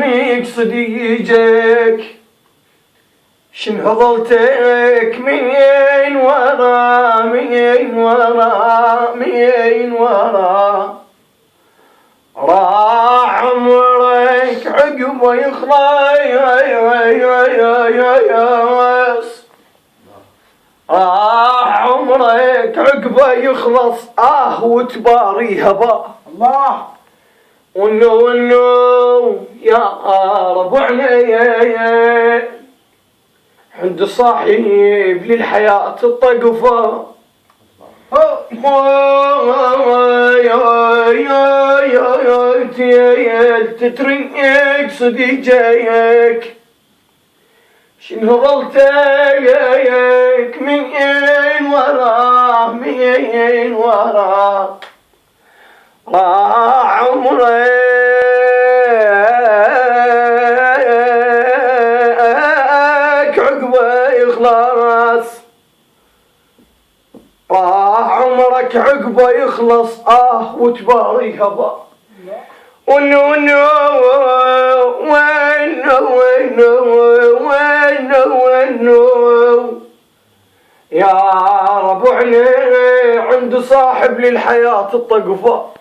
تتريق صديقك شنو ظلتك من ورا من ورا من ورا راح عمرك عقبه يخلص راح عمرك عقبه يخلص وتباريها با الله ونو يا ربعنا عند صاحب للحياة الطقفة تتريق صديقك شنو ظلتك من وراه راح عمرك عقبه يخلص راح عمرك عقبه يخلص وتباريها با ونو يا ربعنا عند صاحب للحياة الطقفة